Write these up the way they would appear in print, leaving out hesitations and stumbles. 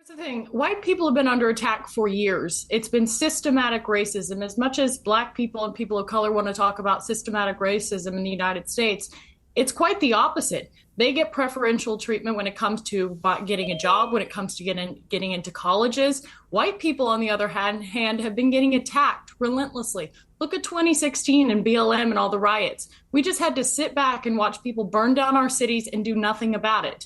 Here's the thing, white people have been under attack for years. It's been systematic racism. As much as black people and people of color want to talk about systematic racism in the United States, it's quite the opposite. They get preferential treatment when it comes to getting a job, when it comes to getting into colleges. White people, on the other hand, have been getting attacked relentlessly. Look at 2016 and BLM and all the riots. We just had to sit back and watch people burn down our cities and do nothing about it.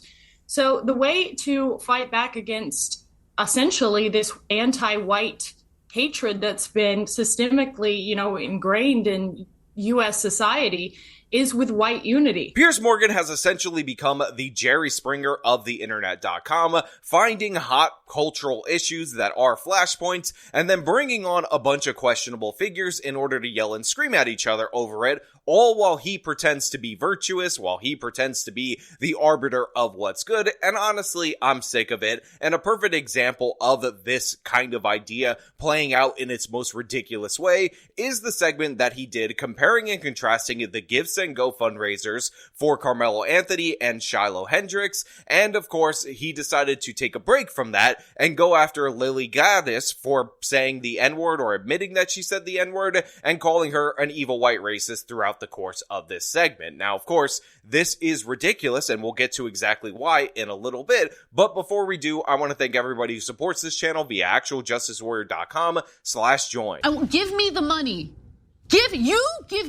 So the way to fight back against essentially this anti-white hatred that's been systemically, ingrained in U.S. society is with white unity. Piers Morgan has essentially become the Jerry Springer of the internet.com, finding hot cultural issues that are flashpoints and then bringing on a bunch of questionable figures in order to yell and scream at each other over it, all while he pretends to be virtuous, while he pretends to be the arbiter of what's good. And honestly, I'm sick of it. And a perfect example of this kind of idea playing out in its most ridiculous way is the segment that he did comparing and contrasting the GiveSendGo fundraisers for Karmelo Anthony and Shiloh Hendrix. And of course, he decided to take a break from that and go after Lilly Gaddis for saying the N-word or admitting that she said the N-word and calling her an evil white racist throughout the course of this segment. Now, of course, this is ridiculous and we'll get to exactly why in a little bit. But before we do, I want to thank everybody who supports this channel via actualjusticewarrior.com/join. Give me the money. Give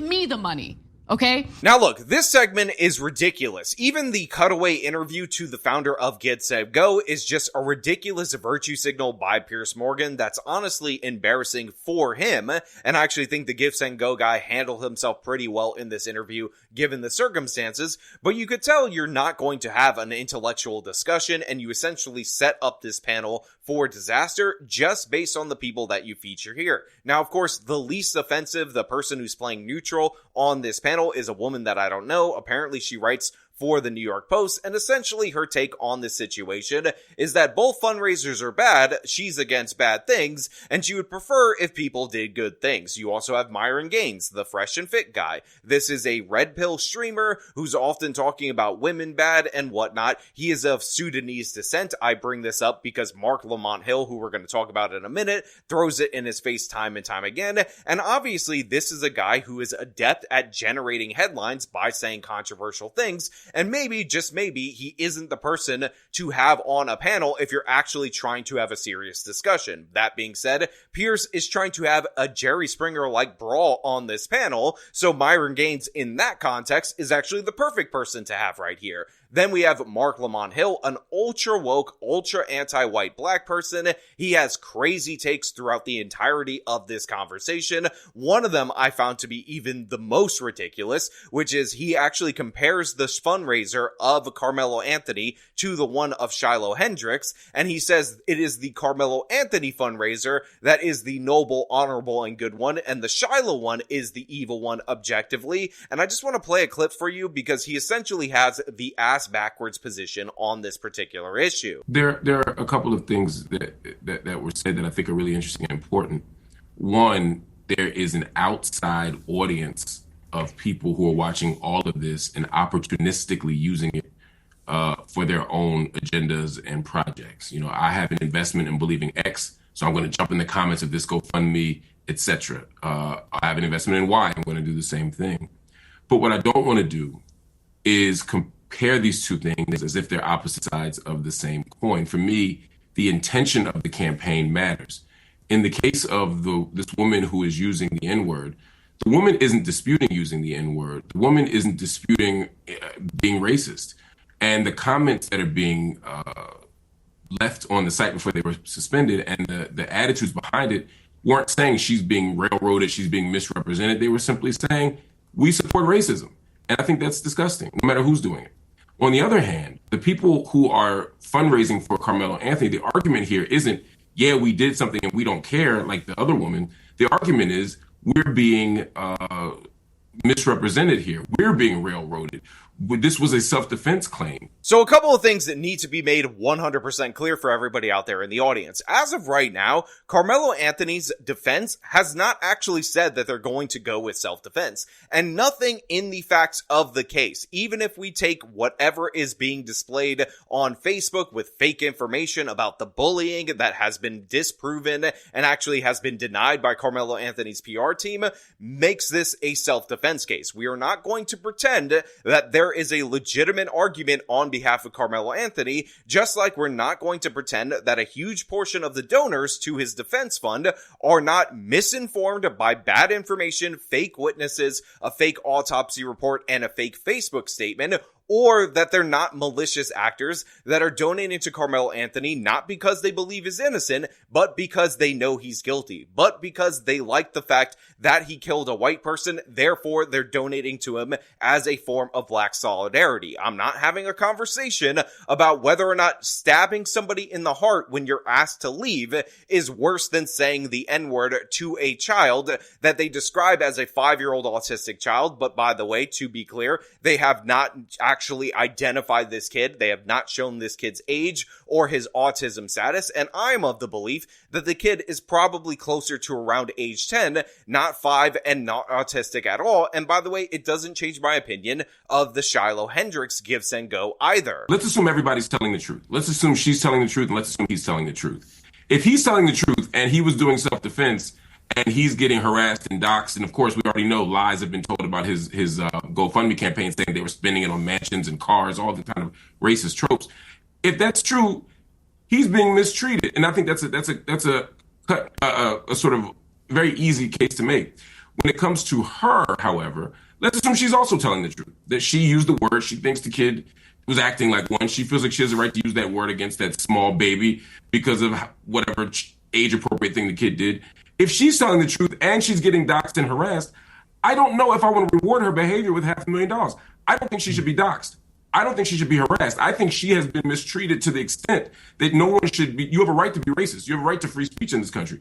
me the money. Okay. Now look, this segment is ridiculous. Even the cutaway interview to the founder of GiveSendGo is just a ridiculous virtue signal by Piers Morgan that's honestly embarrassing for him. And I actually think the GiveSendGo guy handled himself pretty well in this interview given the circumstances. But you could tell you're not going to have an intellectual discussion and you essentially set up this panel for disaster just based on the people that you feature here. Now, of course, the least offensive, the person who's playing neutral on this panel is a woman that I don't know. Apparently she writes for the New York Post, and essentially her take on this situation is that both fundraisers are bad, she's against bad things, and she would prefer if people did good things. You also have Myron Gaines, the fresh and fit guy. This is a red pill streamer who's often talking about women bad and whatnot. He is of Sudanese descent. I bring this up because Marc Lamont Hill, who we're going to talk about in a minute, throws it in his face time and time again, and obviously this is a guy who is adept at generating headlines by saying controversial things. And maybe, just maybe, he isn't the person to have on a panel if you're actually trying to have a serious discussion. That being said, Piers is trying to have a Jerry Springer-like brawl on this panel, so Myron Gaines in that context is actually the perfect person to have right here. Then we have Marc Lamont Hill, an ultra-woke, ultra-anti-white black person. He has crazy takes throughout the entirety of this conversation. One of them I found to be even the most ridiculous, which is he actually compares this fundraiser of Karmelo Anthony to the one of Shiloh Hendrix, and he says it is the Karmelo Anthony fundraiser that is the noble, honorable, and good one, and the Shiloh one is the evil one objectively. And I just want to play a clip for you because he essentially has the backwards position on this particular issue. There are a couple of things that were said that I think are really interesting and important. One, there is an outside audience of people who are watching all of this and opportunistically using it for their own agendas and projects. You know, I have an investment in believing X, so I'm going to jump in the comments of this GoFundMe, etc. I have an investment in Y, I'm going to do the same thing. But what I don't want to do is compare these two things as if they're opposite sides of the same coin. For me, the intention of the campaign matters. In the case of this woman who is using the N-word, the woman isn't disputing using the N-word. The woman isn't disputing being racist. And the comments that are being left on the site before they were suspended and the attitudes behind it weren't saying she's being railroaded, she's being misrepresented. They were simply saying, we support racism. And I think that's disgusting, no matter who's doing it. On the other hand, the people who are fundraising for Karmelo Anthony, the argument here isn't, yeah, we did something and we don't care like the other woman. The argument is we're being misrepresented here. We're being railroaded. This was a self-defense claim. So a couple of things that need to be made 100% clear for everybody out there in the audience. As of right now, Karmelo Anthony's defense has not actually said that they're going to go with self-defense. And nothing in the facts of the case, even if we take whatever is being displayed on Facebook with fake information about the bullying that has been disproven and actually has been denied by Karmelo Anthony's PR team, makes this a self-defense case. We are not going to pretend that there is a legitimate argument on behalf of Karmelo Anthony, just like we're not going to pretend that a huge portion of the donors to his defense fund are not misinformed by bad information, fake witnesses, a fake autopsy report, and a fake Facebook statement, or that they're not malicious actors that are donating to Karmelo Anthony not because they believe he's innocent, but because they know he's guilty, but because they like the fact that he killed a white person, therefore they're donating to him as a form of black solidarity. I'm not having a conversation about whether or not stabbing somebody in the heart when you're asked to leave is worse than saying the N-word to a child that they describe as a 5-year-old autistic child, but by the way, to be clear, they have not actually identified this kid. They have not shown this kid's age or his autism status, and I'm of the belief that the kid is probably closer to around age 10, not 5, and not autistic at all. And by the way, it doesn't change my opinion of the Shiloh Hendrix GiveSendGo either. Let's assume everybody's telling the truth. Let's assume she's telling the truth, and let's assume he's telling the truth. If he's telling the truth and he was doing self-defense and he's getting harassed and doxxed, and of course we already know lies have been told about his GoFundMe campaign saying they were spending it on mansions and cars, all the kind of racist tropes. If that's true, he's being mistreated, and I think that's a sort of very easy case to make. When it comes to her, however, let's assume she's also telling the truth, that she used the word, she thinks the kid was acting like one, she feels like she has the right to use that word against that small baby because of whatever age-appropriate thing the kid did. If she's telling the truth and she's getting doxxed and harassed, I don't know if I want to reward her behavior with $500,000. I don't think she should be doxxed. I don't think she should be harassed. I think she has been mistreated to the extent that no one should be. You have a right to be racist. You have a right to free speech in this country.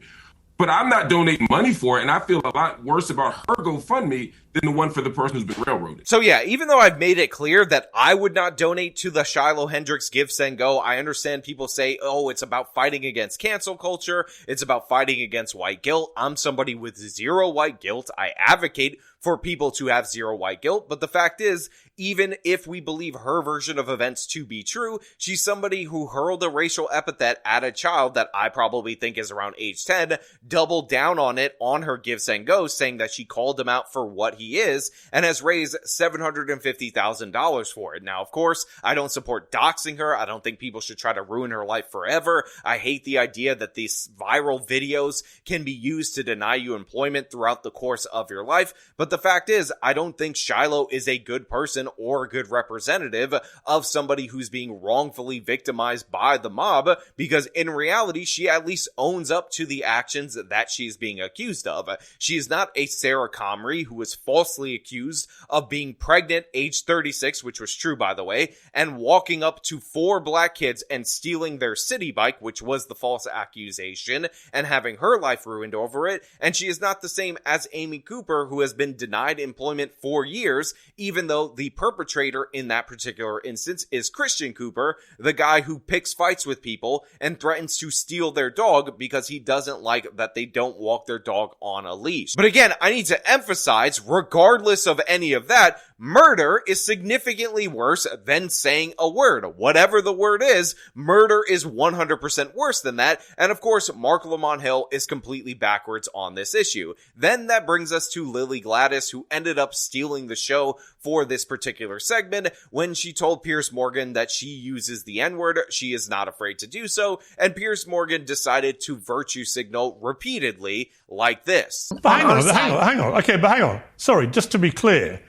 But I'm not donating money for it, and I feel a lot worse about her GoFundMe than the one for the person who's been railroaded. So yeah, even though I've made it clear that I would not donate to the Shiloh Hendrix GiveSendGo, I understand people say, oh, it's about fighting against cancel culture, it's about fighting against white guilt. I'm somebody with zero white guilt. I advocate for people to have zero white guilt, but the fact is, even if we believe her version of events to be true, she's somebody who hurled a racial epithet at a child that I probably think is around age 10, doubled down on it on her GiveSendGo, saying that she called him out for what he is, and has raised $750,000 for it. Now, of course, I don't support doxing her. I don't think people should try to ruin her life forever. I hate the idea that these viral videos can be used to deny you employment throughout the course of your life, but the fact is, I don't think Shiloh is a good person or a good representative of somebody who's being wrongfully victimized by the mob, because in reality, she at least owns up to the actions that she's being accused of. She is not a Sarah Comrie who was falsely accused of being pregnant, age 36, which was true, by the way, and walking up to 4 black kids and stealing their city bike, which was the false accusation, and having her life ruined over it. And she is not the same as Amy Cooper, who has been denied employment for years, even though the perpetrator in that particular instance is Christian Cooper, the guy who picks fights with people and threatens to steal their dog because he doesn't like that they don't walk their dog on a leash. But again, I need to emphasize, regardless of any of that, murder is significantly worse than saying a word. Whatever the word is, murder is 100% worse than that. And of course, Marc Lamont Hill is completely backwards on this issue. Then that brings us to Lilly Gaddis, who ended up stealing the show for this particular segment when she told Piers Morgan that she uses the N-word. She is not afraid to do so. And Piers Morgan decided to virtue signal repeatedly like this. But hang on. Okay, but hang on. Sorry, just to be clear,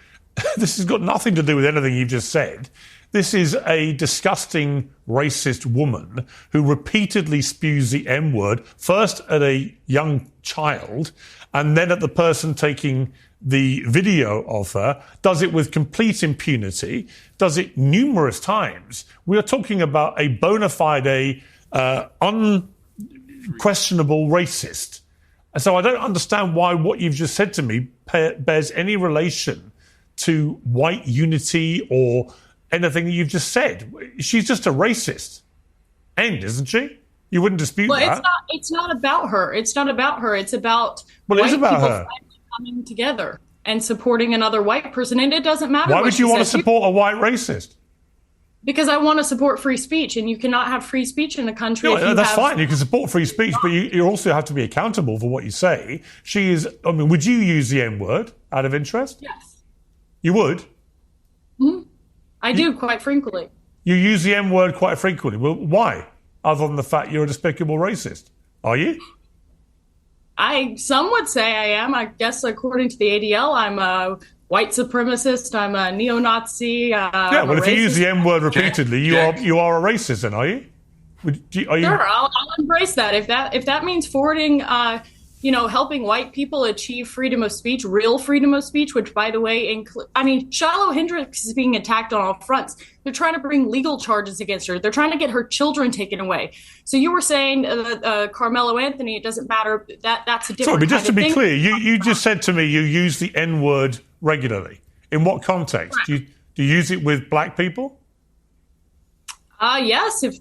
this has got nothing to do with anything you've just said. This is a disgusting, racist woman who repeatedly spews the M-word, first at a young child, and then at the person taking the video of her, does it with complete impunity, does it numerous times. We are talking about a bona fide, unquestionable racist. So I don't understand why what you've just said to me bears any relation to white unity or anything that you've just said. She's just a racist. End, isn't she? You wouldn't dispute that. It's not about her. It's not about her. It's about Well, it is about her. finally coming together and supporting another white person. And it doesn't matter. Why would you want to support a white racist? Because I want to support free speech, and you cannot have free speech in a country. Yeah, that's fine. You can support free speech, but you also have to be accountable for what you say. Would you use the N-word out of interest? Yes. You would? Mm-hmm. I do, quite frequently. You use the N-word quite frequently. Well, why? Other than the fact you're a despicable racist. Are you? Some would say I am. I guess according to the ADL, I'm a white supremacist. I'm a neo-Nazi. If you use the N-word repeatedly, you are a racist, then, are you? Sure, I'll embrace that. If that means forwarding, helping white people achieve freedom of speech, real freedom of speech, which, by the way, Shiloh Hendrix is being attacked on all fronts. They're trying to bring legal charges against her. They're trying to get her children taken away. So you were saying Karmelo Anthony, it doesn't matter. That's a different. Sorry, but just to be thing. clear, you just said to me you use the N-word regularly. In what context? Right. Do you use it with black people? Yes, if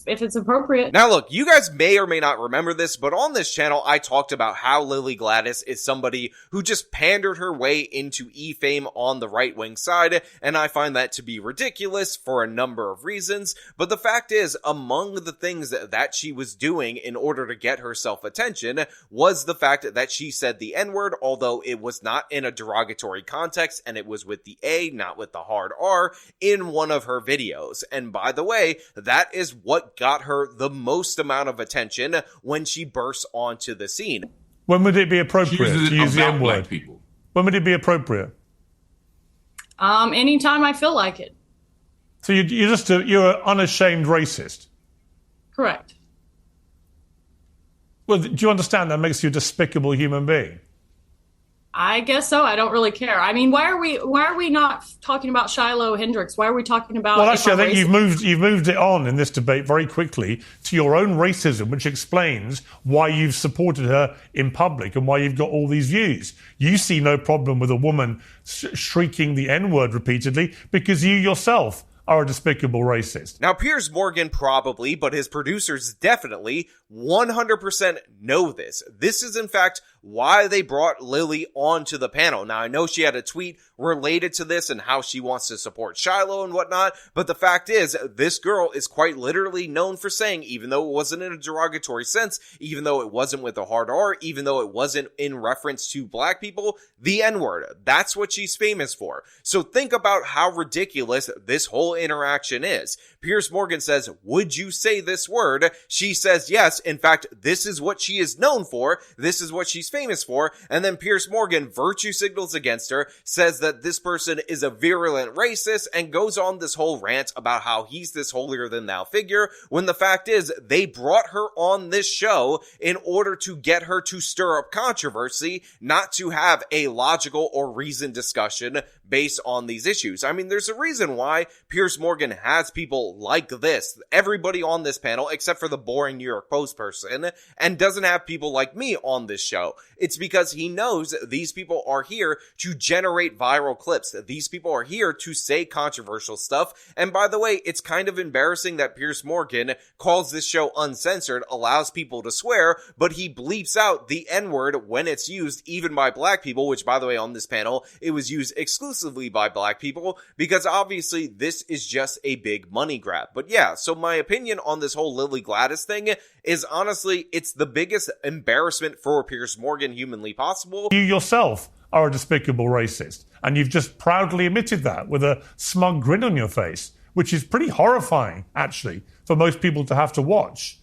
it's appropriate. Now look, you guys may or may not remember this, but on this channel, I talked about how Lilly Gaddis is somebody who just pandered her way into E-fame on the right-wing side, and I find that to be ridiculous for a number of reasons, but the fact is, among the things that she was doing in order to get herself attention was the fact that she said the N-word, although it was not in a derogatory context, and it was with the A, not with the hard R, in one of her videos. And by the way, that is what got her the most amount of attention when she burst onto the scene. When would it be appropriate to use the N-word? When would it be appropriate? Anytime I feel like it. So you're an unashamed racist? Correct. Well, do you understand that makes you a despicable human being? I guess so. I don't really care. I mean, why are we not talking about Shiloh Hendrix? Why are we talking about? Well, actually, I think you've moved it on in this debate very quickly to your own racism, which explains why you've supported her in public and why you've got all these views. You see no problem with a woman shrieking the N-word repeatedly because you yourself are a despicable racist. Now, Piers Morgan probably, but his producers definitely 100% know this. This is, in fact, why they brought Lilly onto the panel. Now, I know she had a tweet related to this and how she wants to support Shiloh and whatnot, but the fact is, this girl is quite literally known for saying, even though it wasn't in a derogatory sense, even though it wasn't with a hard R, even though it wasn't in reference to black people, the N-word. That's what she's famous for. So think about how ridiculous this whole interaction is. Piers Morgan says, "Would you say this word?" She says, yes. In fact, this is what she is known for. This is what she's famous for. And then Piers Morgan virtue signals against her, says that this person is a virulent racist, and goes on this whole rant about how he's this holier than thou figure, when the fact is they brought her on this show in order to get her to stir up controversy, not to have a logical or reasoned discussion based on these issues. I mean, there's a reason why Piers Morgan has people like this, everybody on this panel, except for the boring New York Post person, and doesn't have people like me on this show. It's because he knows these people are here to generate viral clips. These people are here to say controversial stuff. And by the way, it's kind of embarrassing that Piers Morgan calls this show uncensored, allows people to swear, but he bleeps out the N-word when it's used even by black people, which, by the way, on this panel, it was used exclusively by black people, because obviously this is just a big money grab. But yeah, so my opinion on this whole Lilly Gaddis thing is, honestly, it's the biggest embarrassment for Piers Morgan humanly possible. You yourself are a despicable racist, and you've just proudly admitted that with a smug grin on your face, which is pretty horrifying, actually, for most people to have to watch.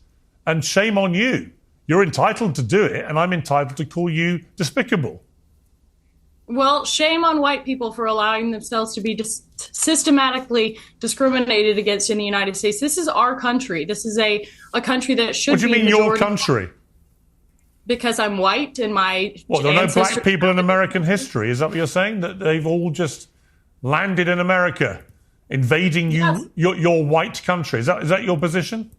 And shame on you. You're entitled to do it, and I'm entitled to call you despicable. Well, shame on white people for allowing themselves to be systematically discriminated against in the United States. This is our country. This is a country that should be. What do you mean your country? Because I'm white and my What, there are no black people in American history? Is that what you're saying? That they've all just landed in America, invading you, yes. your white country? Is that your position?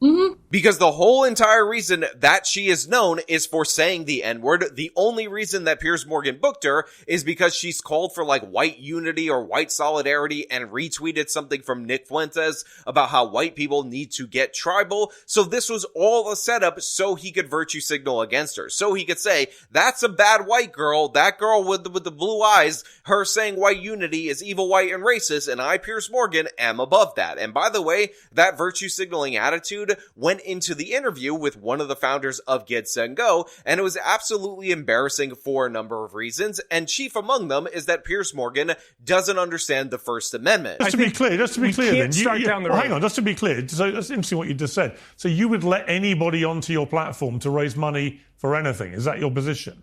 Mm-hmm. Because the whole entire reason that she is known is for saying the N-word. The only reason that Piers Morgan booked her is because she's called for like white unity or white solidarity and retweeted something from Nick Fuentes about how white people need to get tribal. So this was all a setup so he could virtue signal against her. So he could say, that's a bad white girl. That girl with the blue eyes, her saying white unity is evil, white, and racist. And I, Piers Morgan, am above that. And by the way, that virtue signaling attitude went into the interview with one of the founders of GiveSendGo, and it was absolutely embarrassing for a number of reasons, and chief among them is that Piers Morgan doesn't understand the First Amendment. Just to be clear, then, hang on, just to be clear, so that's interesting what you just said. So you would let anybody onto your platform to raise money for anything? Is that your position?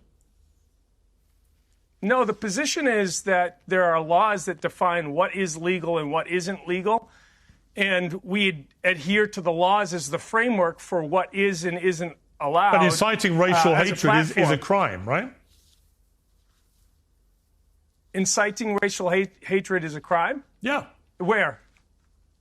No, the position is that there are laws that define what is legal and what isn't legal. And we adhere to the laws as the framework for what is and isn't allowed. But inciting racial hatred is a crime, right? Inciting racial hatred is a crime? Yeah. Where?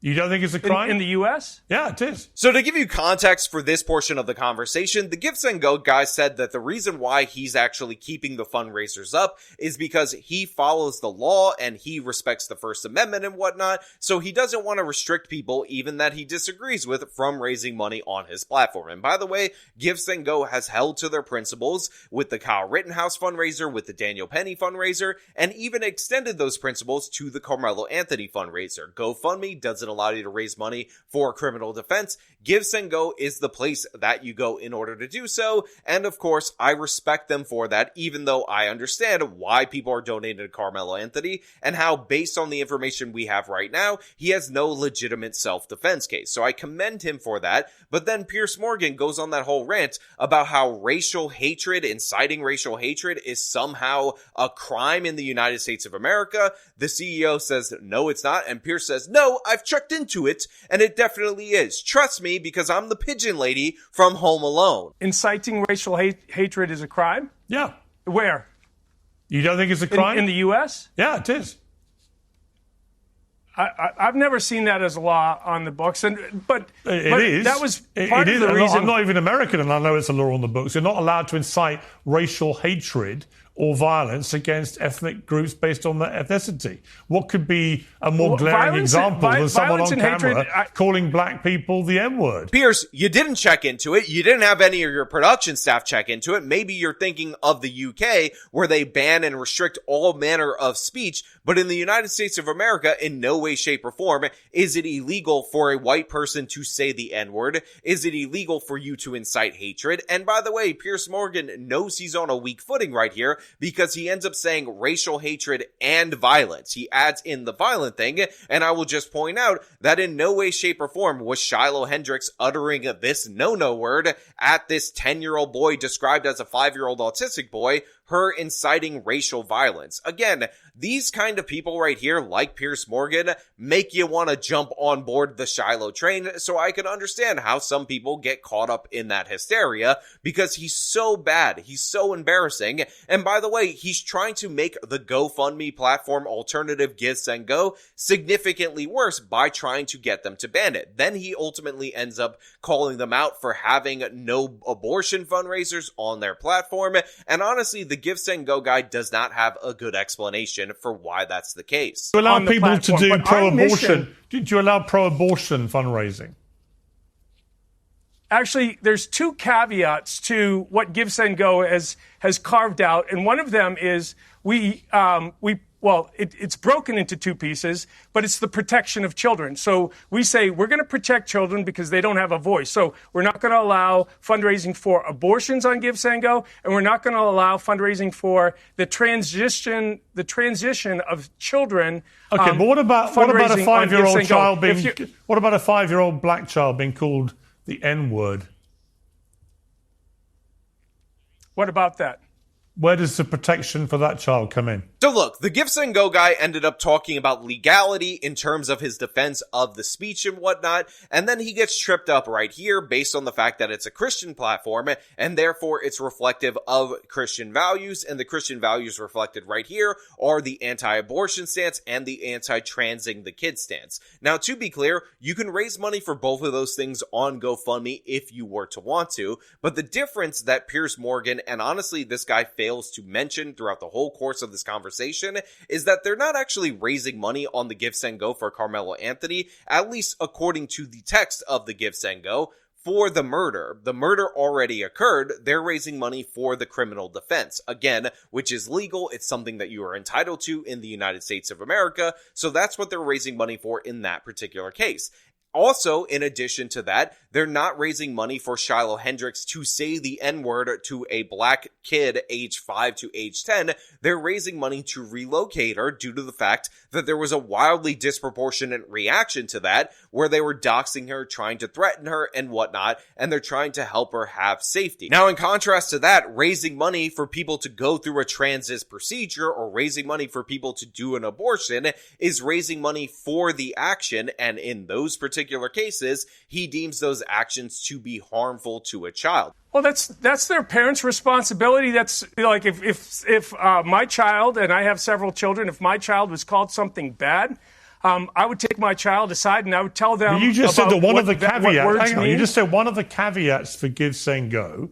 You don't think it's a crime? In the U.S.? Yeah, it is. So to give you context for this portion of the conversation, the GiveSendGo guy said that the reason why he's actually keeping the fundraisers up is because he follows the law and he respects the First Amendment and whatnot, so he doesn't want to restrict people, even that he disagrees with, from raising money on his platform. And by the way, GiveSendGo has held to their principles with the Kyle Rittenhouse fundraiser, with the Daniel Penny fundraiser, and even extended those principles to the Karmelo Anthony fundraiser. GoFundMe doesn't allow you to raise money for criminal defense. GiveSendGo is the place that you go in order to do so, and of course, I respect them for that, even though I understand why people are donating to Karmelo Anthony, and how, based on the information we have right now, he has no legitimate self-defense case. So I commend him for that, but then Piers Morgan goes on that whole rant about how racial hatred, inciting racial hatred, is somehow a crime in the United States of America. The CEO says, no, it's not, and Piers says, no, I've checked into it, and it definitely is. Trust me, because I'm the pigeon lady from Home Alone. Inciting racial hatred is a crime? Yeah. Where? You don't think it's a crime? In the U.S.? Yeah, it is. I've never seen that as a law on the books, but it is. That was part of the reason. I'm not even American, and I know it's a law on the books. You're not allowed to incite racial hatred or violence against ethnic groups based on their ethnicity. What could be a more glaring example than someone on camera calling black people the N-word? Piers, you didn't check into it. You didn't have any of your production staff check into it. Maybe you're thinking of the UK, where they ban and restrict all manner of speech. But in the United States of America, in no way, shape, or form is it illegal for a white person to say the N-word. Is it illegal for you to incite hatred? And by the way, Piers Morgan knows he's on a weak footing right here, because he ends up saying racial hatred and violence. He adds in the violent thing, and I will just point out that in no way, shape, or form was Shiloh Hendrix uttering this no-no word at this 10-year-old boy described as a 5-year-old autistic boy, her inciting racial violence. Again, these kind of people right here, like Piers Morgan, make you want to jump on board the Shiloh train, so I can understand how some people get caught up in that hysteria, because he's so bad, he's so embarrassing, and by the way, he's trying to make the GoFundMe platform alternative GiveSendGo significantly worse by trying to get them to ban it. Then he ultimately ends up calling them out for having no abortion fundraisers on their platform, and honestly, the GiveSendGo guy does not have a good explanation for why that's the case. Do you allow people to do pro-abortion? Do you allow pro-abortion fundraising? Actually, there's two caveats to what GiveSendGo has carved out, and one of them is it's broken into two pieces, but it's the protection of children. So we say we're going to protect children because they don't have a voice. So we're not going to allow fundraising for abortions on GiveSendGo, and we're not going to allow fundraising for the transition of children. Okay, but what about a 5-year-old child what about a 5-year-old black child being called the N-word? What about that? Where does the protection for that child come in? So look, the GiveSendGo guy ended up talking about legality in terms of his defense of the speech and whatnot, and then he gets tripped up right here based on the fact that it's a Christian platform, and therefore it's reflective of Christian values, and the Christian values reflected right here are the anti-abortion stance and the anti-transing the kid stance. Now, to be clear, you can raise money for both of those things on GoFundMe if you were to want to, but the difference that Piers Morgan, and honestly this guy fails to mention throughout the whole course of this conversation, is that they're not actually raising money on the GiveSendGo for Karmelo Anthony, at least according to the text of the GiveSendGo, for the murder. The murder already occurred. They're raising money for the criminal defense. Again, which is legal. It's something that you are entitled to in the United States of America. So that's what they're raising money for in that particular case. Also, in addition to that, they're not raising money for Shiloh Hendrix to say the N-word to a black kid age 5 to age 10. They're raising money to relocate her due to the fact that there was a wildly disproportionate reaction to that, where they were doxing her, trying to threaten her and whatnot, and they're trying to help her have safety. Now, in contrast to that, raising money for people to go through a transit procedure or raising money for people to do an abortion is raising money for the action, and in those particular cases, he deems those actions to be harmful to a child. Well, that's their parents' responsibility. That's like if my child, and I have several children, if my child was called something bad, I would take my child aside and I would tell them. You just said that one of the caveats. You just said one of the caveats for GiveSendGo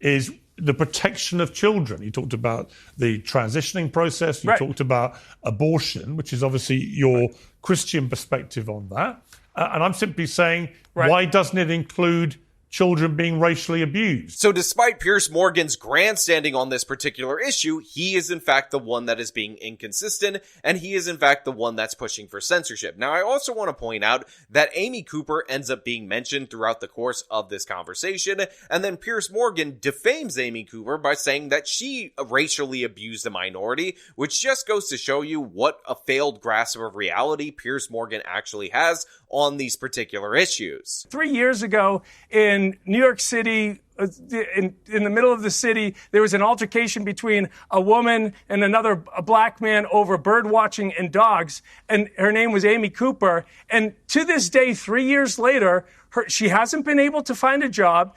is the protection of children. You talked about the transitioning process. You talked about abortion, which is obviously your Christian perspective on that. And I'm simply saying, why doesn't it include children being racially abused? So despite Piers Morgan's grandstanding on this particular issue, he is in fact the one that is being inconsistent, and he is in fact the one that's pushing for censorship. Now, I also want to point out that Amy Cooper ends up being mentioned throughout the course of this conversation, and then Piers Morgan defames Amy Cooper by saying that she racially abused a minority, which just goes to show you what a failed grasp of reality Piers Morgan actually has on these particular issues. 3 years ago in New York City, in the middle of the city, there was an altercation between a woman and a black man over bird watching and dogs, and her name was Amy Cooper. And to this day, 3 years later, she hasn't been able to find a job.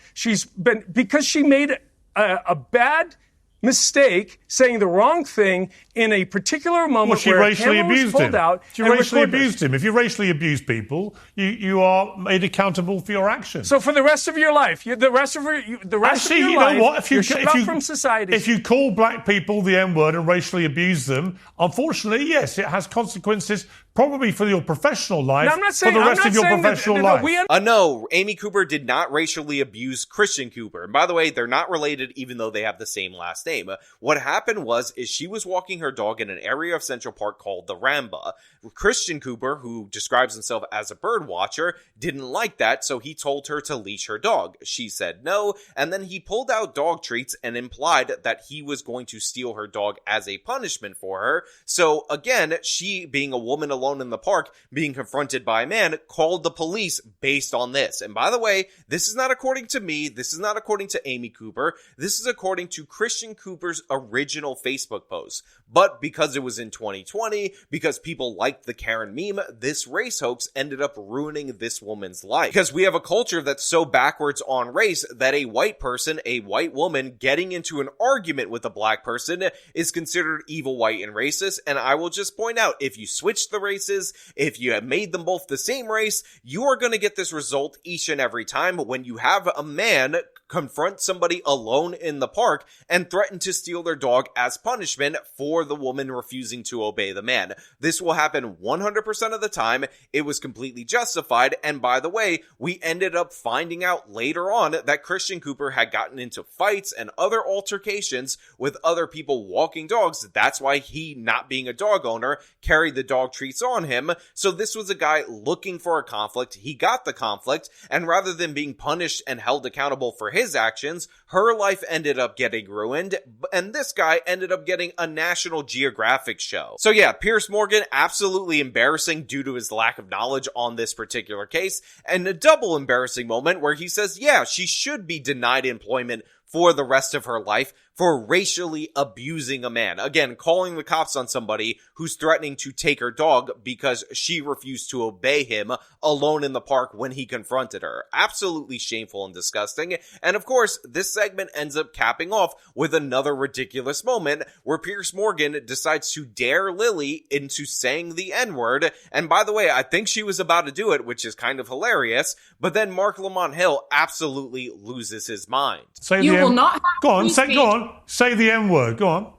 Because she made a bad mistake, saying the wrong thing in a particular moment where a camera was pulled out. She racially abused him. If you racially abuse people, you are made accountable for your actions. So for the rest of your life, the rest of your life, you're shut out from society. If you call black people the N-word and racially abuse them, unfortunately, yes, it has consequences. Probably for your professional life, for the rest of your professional life. No, Amy Cooper did not racially abuse Christian Cooper. And by the way, they're not related even though they have the same last name. What happened is she was walking her dog in an area of Central Park called the Ramba. Christian Cooper, who describes himself as a bird watcher, didn't like that, so he told her to leash her dog. She said no, and then he pulled out dog treats and implied that he was going to steal her dog as a punishment for her. So again, she, being a woman alone in the park, being confronted by a man, called the police based on this. And by the way, this is not according to me. This is not according to Amy Cooper. This is according to Christian Cooper's original Facebook post. But because it was in 2020, because people liked the Karen meme, this race hoax ended up ruining this woman's life. Because we have a culture that's so backwards on race that a white person, a white woman, getting into an argument with a black person is considered evil, white, and racist. And I will just point out, if you switch the races, if you have made them both the same race, you are going to get this result each and every time when you have a man confront somebody alone in the park and threaten to steal their dog as punishment for the woman refusing to obey the man. This will happen 100% of the time. It was completely justified. And by the way, we ended up finding out later on that Christian Cooper had gotten into fights and other altercations with other people walking dogs. That's why he, not being a dog owner, carried the dog treats on him. So this was a guy looking for a conflict. He got the conflict, and rather than being punished and held accountable for his actions, her life ended up getting ruined, and this guy ended up getting a National Geographic show. So yeah, Piers Morgan, absolutely embarrassing due to his lack of knowledge on this particular case, and a double embarrassing moment where he says, yeah, she should be denied employment for the rest of her life for racially abusing a man. Again, calling the cops on somebody who's threatening to take her dog because she refused to obey him alone in the park when he confronted her. Absolutely shameful and disgusting. And of course, this segment ends up capping off with another ridiculous moment where Piers Morgan decides to dare Lilly into saying the N-word. And by the way, I think she was about to do it, which is kind of hilarious. But then Marc Lamont Hill absolutely loses his mind. Say You the will M- not have Go on, free say, speech. go on. Say the M word. Go on.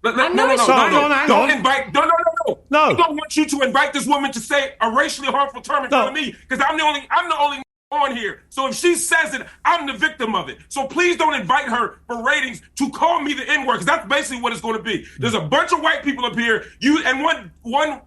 No. Hang on. Don't invite. No. No. I don't want you to invite this woman to say a racially harmful term in front of me because I'm the only on here. So if she says it, I'm the victim of it. So please don't invite her for ratings to call me the N-word because that's basically what it's going to be. There's a bunch of white people up here. You and one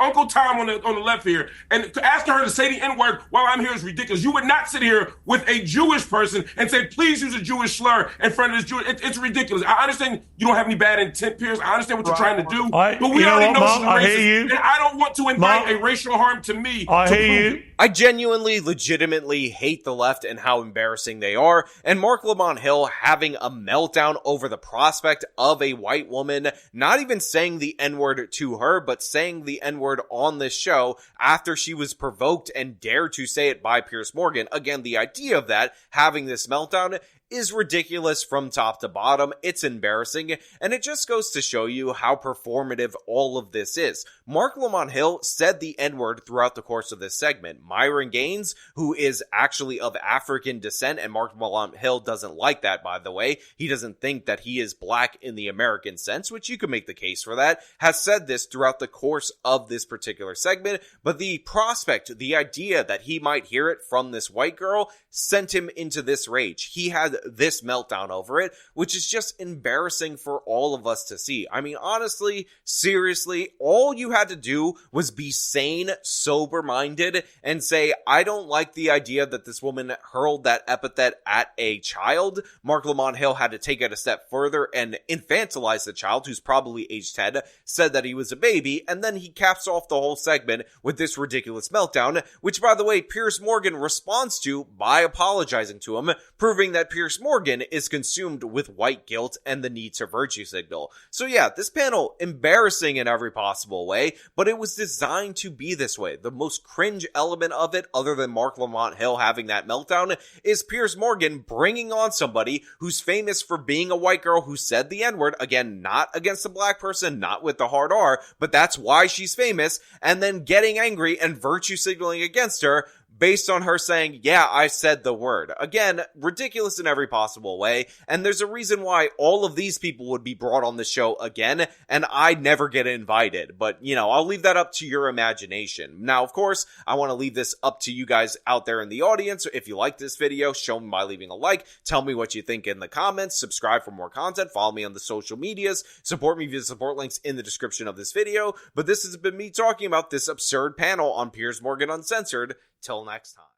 Uncle Tom on the left here, and to ask her to say the N-word while I'm here is ridiculous. You would not sit here with a Jewish person and say, please use a Jewish slur in front of this Jewish. It's ridiculous. I understand you don't have any bad intent, Piers. I understand what you're trying to do. But we already know she's racist, and I don't want to invite a racial harm to me. I hear you. I genuinely, legitimately hate the left and how embarrassing they are, and Marc Lamont Hill having a meltdown over the prospect of a white woman not even saying the N-word to her, but saying the N-word on this show after she was provoked and dared to say it by Piers Morgan. Again, the idea of that, having this meltdown, is ridiculous from top to bottom. It's embarrassing, and it just goes to show you how performative all of this is. Marc Lamont Hill said the N-word throughout the course of this segment. Myron Gaines, who is actually of African descent, and Marc Lamont Hill doesn't like that, by the way. He doesn't think that he is black in the American sense, which you can make the case for that, has said this throughout the course of this particular segment, but the prospect, the idea that he might hear it from this white girl sent him into this rage. He had this meltdown over it, which is just embarrassing for all of us to see. I mean, honestly, seriously, all you had to do was be sane, sober-minded, and say, I don't like the idea that this woman hurled that epithet at a child. Marc Lamont Hill had to take it a step further and infantilize the child, who's probably age 10, said that he was a baby, and then he caps off the whole segment with this ridiculous meltdown, which, by the way, Piers Morgan responds to by apologizing to him, proving that Piers Morgan is consumed with white guilt and the need to virtue signal. So yeah, this panel, embarrassing in every possible way, but it was designed to be this way. The most cringe element of it, other than Marc Lamont Hill having that meltdown, is Piers Morgan bringing on somebody who's famous for being a white girl who said the N-word, again, not against a black person, not with the hard R, but that's why she's famous, and then getting angry and virtue signaling against her based on her saying, yeah, I said the word. Again, ridiculous in every possible way, and there's a reason why all of these people would be brought on the show again, and I never get invited. But, you know, I'll leave that up to your imagination. Now, of course, I want to leave this up to you guys out there in the audience. If you like this video, show me by leaving a like. Tell me what you think in the comments. Subscribe for more content. Follow me on the social medias. Support me via support links in the description of this video. But this has been me talking about this absurd panel on Piers Morgan Uncensored. Till next time.